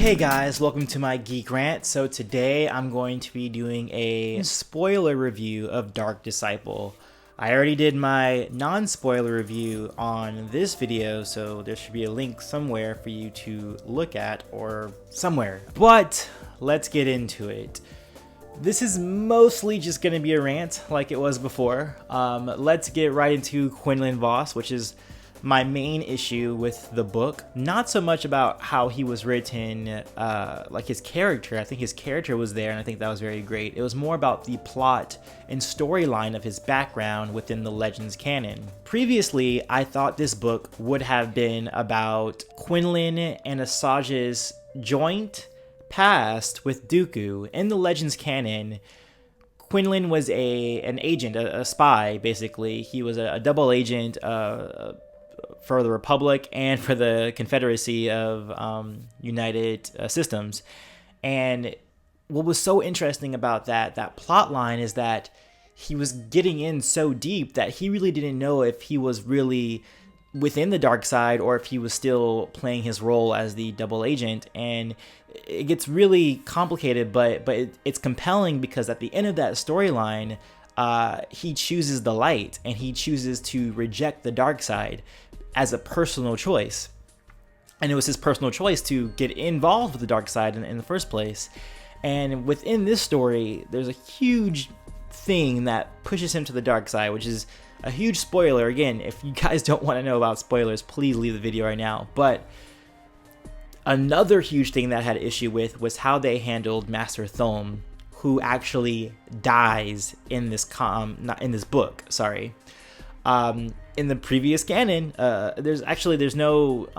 Hey guys, welcome to my Geek Rant. So today I'm going to be doing a spoiler review of Dark Disciple. I already did my non-spoiler review on this video, so there should be a link somewhere for you to look at or somewhere. But let's get into it. This is mostly just going to be a rant like it was before. Let's get right into Quinlan Vos, which is my main issue with the book. Not so much about how he was written, like his character. I think his character was there, and I think that was very great. It was more about the plot and storyline of his background within the Legends canon. Previously, I thought this book would have been about Quinlan and Asage's joint past with Dooku. In the Legends canon, Quinlan was an agent, a spy, basically. He was a double agent for the Republic and for the Confederacy of United Systems. And what was so interesting about that plot line is that he was getting in so deep that he really didn't know if he was really within the dark side or if he was still playing his role as the double agent. And it gets really complicated, but it's compelling because at the end of that storyline, he chooses the light and he chooses to reject the dark side as a personal choice. And it was his personal choice to get involved with the dark side in the first place. And within this story, there's a huge thing that pushes him to the dark side, which is a huge spoiler. Again, if you guys don't want to know about spoilers, please leave the video right now. But another huge thing that I had issue with was how they handled Master Thome, who actually dies in this not in this book. Sorry. In the previous canon, there's no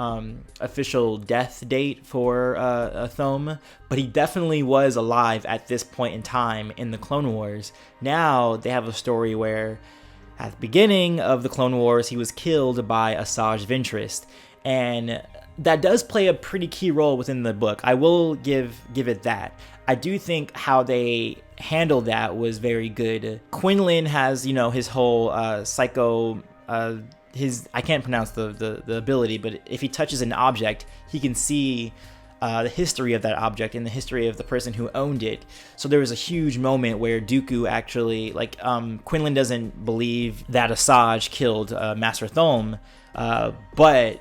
official death date for Thome, but he definitely was alive at this point in time in the Clone Wars. Now they have a story where at the beginning of the Clone Wars, he was killed by Asajj Ventress, and that does play a pretty key role within the book. I will give it that. I do think how they handled that was very good. Quinlan has, his whole psycho, I can't pronounce the ability, but if he touches an object, he can see the history of that object and the history of the person who owned it. So there was a huge moment where Dooku actually, Quinlan doesn't believe that Asajj killed Master Thome, but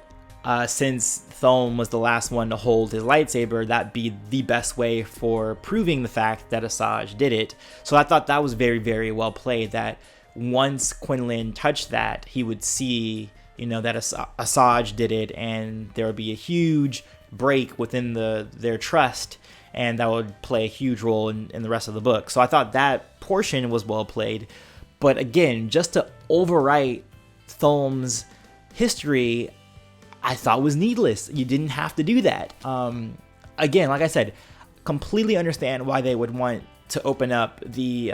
since Thome was the last one to hold his lightsaber, that'd be the best way for proving the fact that Asajj did it. So I thought that was very, very well played, that once Quinlan touched that, he would see, that Asajj did it, and there would be a huge break within their trust, and that would play a huge role in the rest of the book. So I thought that portion was well played. But again, just to overwrite Thome's history, I thought was needless. You didn't have to do that. Again, like I said, completely understand why they would want to open up the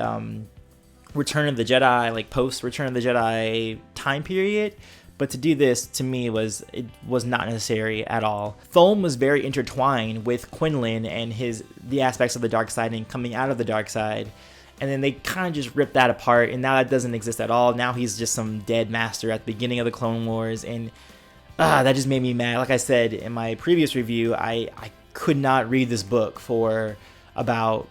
Return of the Jedi, post Return of the Jedi time period, but to do this, to me, was not necessary at all. Thome was very intertwined with Quinlan and the aspects of the dark side and coming out of the dark side, and then they kind of just ripped that apart, and now that doesn't exist at all. Now he's just some dead master at the beginning of the Clone Wars, and that just made me mad. Like I said in my previous review, I could not read this book for about,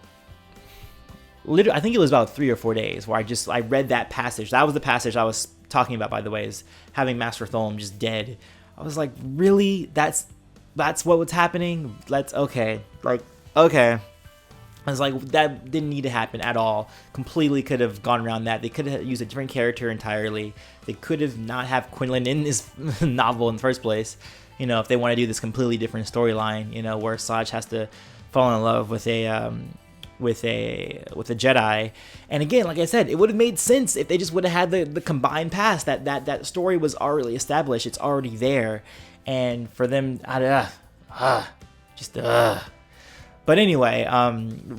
literally, I think it was about 3 or 4 days where I read that passage. That was the passage I was talking about, by the way, is having Master Thome just dead. I was like, really? That's what was happening? Okay. I was like, that didn't need to happen at all. Completely could have gone around that. They could have used a different character entirely. They could have not have Quinlan in this novel in the first place. If they want to do this completely different storyline, where Asajj has to fall in love with a Jedi. And again, like I said, it would have made sense if they just would have had the combined past. That story was already established. It's already there. And for them, But anyway,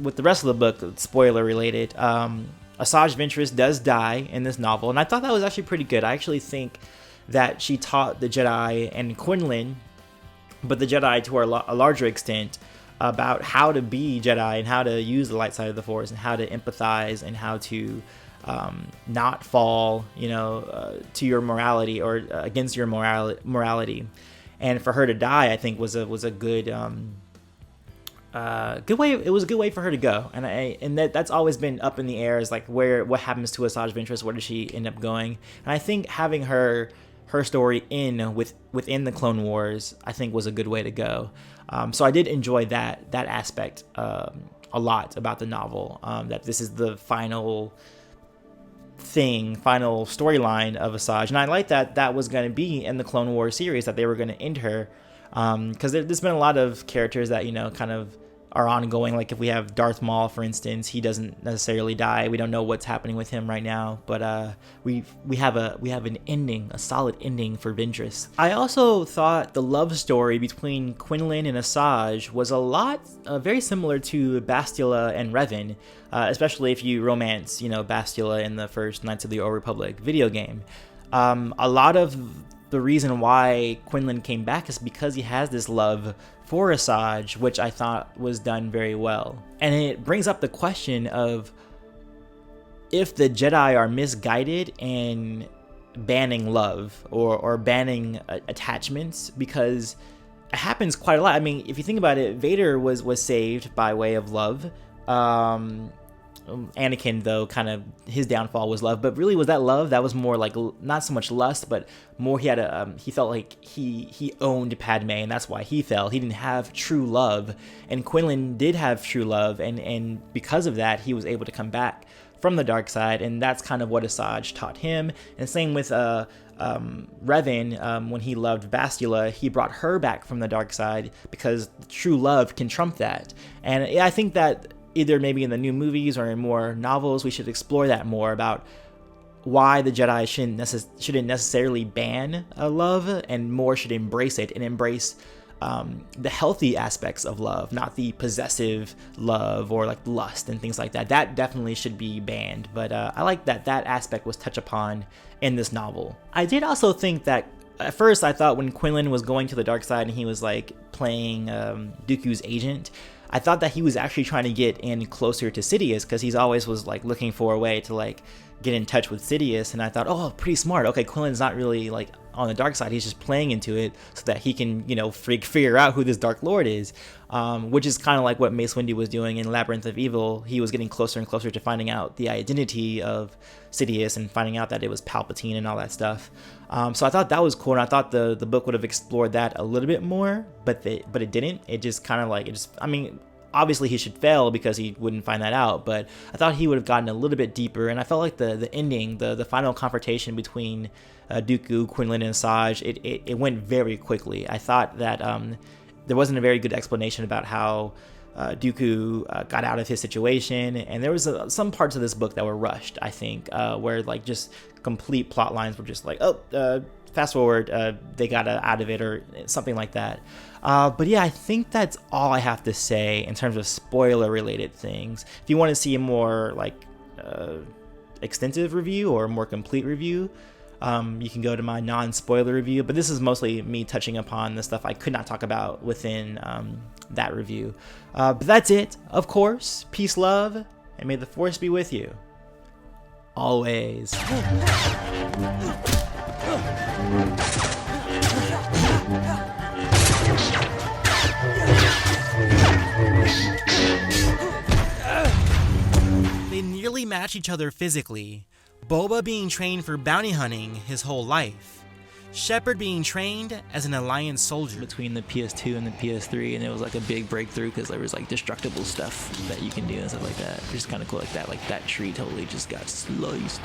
with the rest of the book, spoiler related, Asajj Ventress does die in this novel, and I thought that was actually pretty good. I actually think that she taught the Jedi and Quinlan, but the Jedi to a larger extent, about how to be Jedi and how to use the light side of the Force and how to empathize and how to not fall, to your morality or against your morality. And for her to die, I think was a good good way. It was a good way for her to go, and that's always been up in the air, is like what happens to Asajj Ventress, where does she end up going? And I think having her story within the Clone Wars, I think, was a good way to go. So I did enjoy that aspect a lot about the novel. That this is the final storyline of Asajj, and I like that was going to be in the Clone Wars series, that they were going to end her, because there's been a lot of characters that kind of are ongoing. Like if we have Darth Maul, for instance, he doesn't necessarily die. We don't know what's happening with him right now, but we have an ending, a solid ending for Ventress. I also thought the love story between Quinlan and Asajj was a lot very similar to Bastila and Revan, especially if you romance Bastila in the first Knights of the Old Republic video game. A lot of the reason why Quinlan came back is because he has this love for Asajj, which I thought was done very well. And it brings up the question of if the Jedi are misguided in banning love or banning attachments, because it happens quite a lot. I mean, if you think about it, Vader was saved by way of love. Anakin, though, kind of his downfall was love, but really was that love? That was more like not so much lust, but more he felt like he owned Padme, and that's why he fell. He didn't have true love, and Quinlan did have true love, and because of that, he was able to come back from the dark side, and that's kind of what Asajj taught him. And same with Revan, when he loved Bastila, he brought her back from the dark side, because true love can trump that. And I think that either maybe in the new movies or in more novels, we should explore that more, about why the Jedi shouldn't necessarily ban love, and more should embrace it, and embrace the healthy aspects of love, not the possessive love or like lust and things like that. That definitely should be banned. But I like that aspect was touched upon in this novel. I did also think that at first I thought when Quinlan was going to the dark side and he was like playing Dooku's agent, I thought that he was actually trying to get in closer to Sidious, because he's always was like looking for a way to like get in touch with Sidious. And I thought, oh, pretty smart. Okay, Quinlan's not really like on the dark side. He's just playing into it so that he can, figure out who this Dark Lord is, which is kind of like what Mace Windu was doing in Labyrinth of Evil. He was getting closer and closer to finding out the identity of Sidious and finding out that it was Palpatine and all that stuff. So I thought that was cool, and I thought the book would have explored that a little bit more, but it didn't. It just kind of like, I mean, obviously he should fail because he wouldn't find that out, but I thought he would have gotten a little bit deeper, and I felt like the ending, the final confrontation between Dooku, Quinlan, and Asajj, it went very quickly. I thought that there wasn't a very good explanation about how Dooku got out of his situation, and there was some parts of this book that were rushed, I think, where like just complete plot lines were just like, fast forward, they got out of it, or something like that. But yeah, I think that's all I have to say in terms of spoiler related things. If you want to see a more like extensive review or a more complete review, you can go to my non-spoiler review, but this is mostly me touching upon the stuff I could not talk about within that review. But that's it, of course. Peace, love, and may the Force be with you. Always. They nearly match each other physically. Boba being trained for bounty hunting his whole life. Shepard being trained as an Alliance soldier. Between the PS2 and the PS3, and it was like a big breakthrough because there was like destructible stuff that you can do and stuff like that. Which is kind of cool, like that tree totally just got sliced.